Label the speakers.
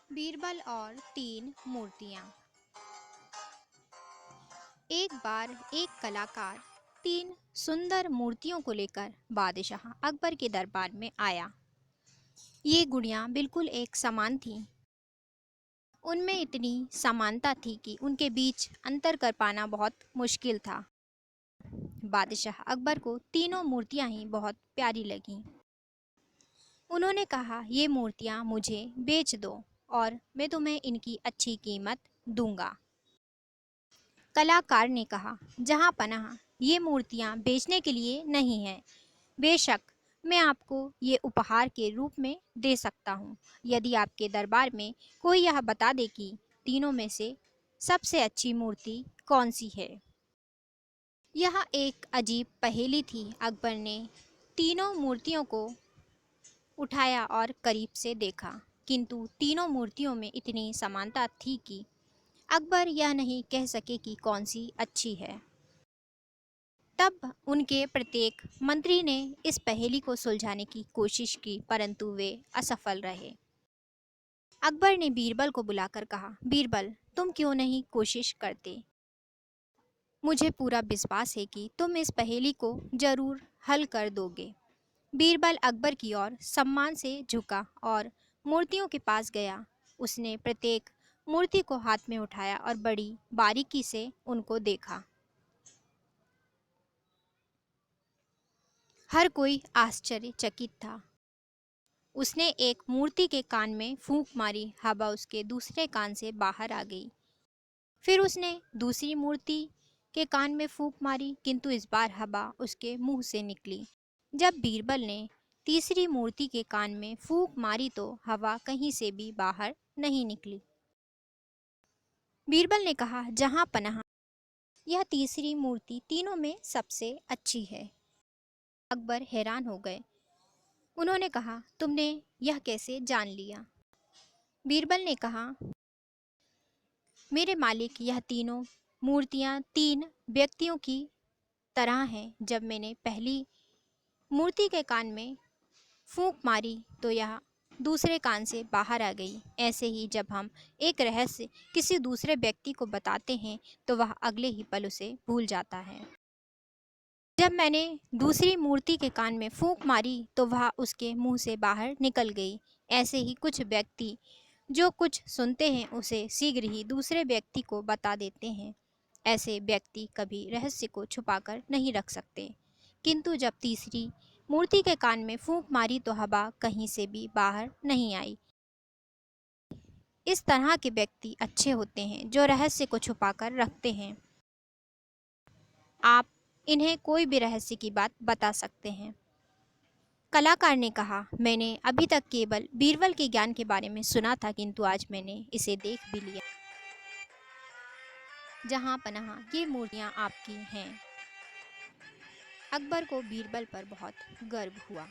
Speaker 1: बीरबल और तीन मूर्तियां। एक बार एक कलाकार तीन सुंदर मूर्तियों को लेकर बादशाह अकबर के दरबार में आया। ये गुड़ियां बिल्कुल एक समान थीं। उनमें इतनी समानता थी कि उनके बीच अंतर कर पाना बहुत मुश्किल था। बादशाह अकबर को तीनों मूर्तियां ही बहुत प्यारी लगीं। उन्होंने कहा, ये मूर्तियां मुझे बेच दो और मैं तुम्हें इनकी अच्छी कीमत दूंगा। कलाकार ने कहा, जहां पनाह, ये मूर्तियां बेचने के लिए नहीं हैं। बेशक मैं आपको ये उपहार के रूप में दे सकता हूँ, यदि आपके दरबार में कोई यह बता दे कि तीनों में से सबसे अच्छी मूर्ति कौन सी है। यह एक अजीब पहेली थी। अकबर ने तीनों मूर्तियों को उठाया और करीब से देखा, किंतु तीनों मूर्तियों में इतनी समानता थी कि अकबर यह नहीं कह सके कि कौन सी अच्छी है। तब उनके प्रत्येक मंत्री ने इस पहेली को सुलझाने की कोशिश की, परंतु वे असफल रहे। अकबर ने बीरबल को बुलाकर कहा, बीरबल, तुम क्यों नहीं कोशिश करते? मुझे पूरा विश्वास है कि तुम इस पहेली को जरूर हल कर दोगे। बीरबल अकबर की ओर सम्मान से झुका और मूर्तियों के पास गया। उसने प्रत्येक मूर्ति को हाथ में उठाया और बड़ी बारीकी से उनको देखा। हर कोई आश्चर्यचकित था। उसने एक मूर्ति के कान में फूंक मारी, हवा उसके दूसरे कान से बाहर आ गई। फिर उसने दूसरी मूर्ति के कान में फूंक मारी, किंतु इस बार हवा उसके मुंह से निकली। जब बीरबल ने तीसरी मूर्ति के कान में फूंक मारी तो हवा कहीं से भी बाहर नहीं निकली। बीरबल ने कहा, जहां पनाह, यह तीसरी मूर्ति तीनों में सबसे अच्छी है। अकबर हैरान हो गए। उन्होंने कहा, तुमने यह कैसे जान लिया? बीरबल ने कहा, मेरे मालिक, यह तीनों मूर्तियां तीन व्यक्तियों की तरह हैं। जब मैंने पहली मूर्ति के कान में फूंक मारी तो यह दूसरे कान से बाहर आ गई। ऐसे ही जब हम एक रहस्य किसी दूसरे व्यक्ति को बताते हैं तो वह अगले ही पल उसे भूल जाता है। जब मैंने दूसरी मूर्ति के कान में फूंक मारी तो वह उसके मुंह से बाहर निकल गई। ऐसे ही कुछ व्यक्ति जो कुछ सुनते हैं उसे शीघ्र ही दूसरे व्यक्ति को बता देते हैं। ऐसे व्यक्ति कभी रहस्य को छुपाकर नहीं रख सकते। किंतु जब तीसरी मूर्ति के कान में फूंक मारी तो हवा कहीं से भी बाहर नहीं आई। इस तरह के व्यक्ति अच्छे होते हैं जो रहस्य को छुपाकर रखते हैं। आप इन्हें कोई भी रहस्य की बात बता सकते हैं। कलाकार ने कहा, मैंने अभी तक केवल बीरबल के ज्ञान के बारे में सुना था, किंतु आज मैंने इसे देख भी लिया। जहां पनाह, ये मूर्तियां आपकी हैं। अकबर को बीरबल पर बहुत गर्व हुआ।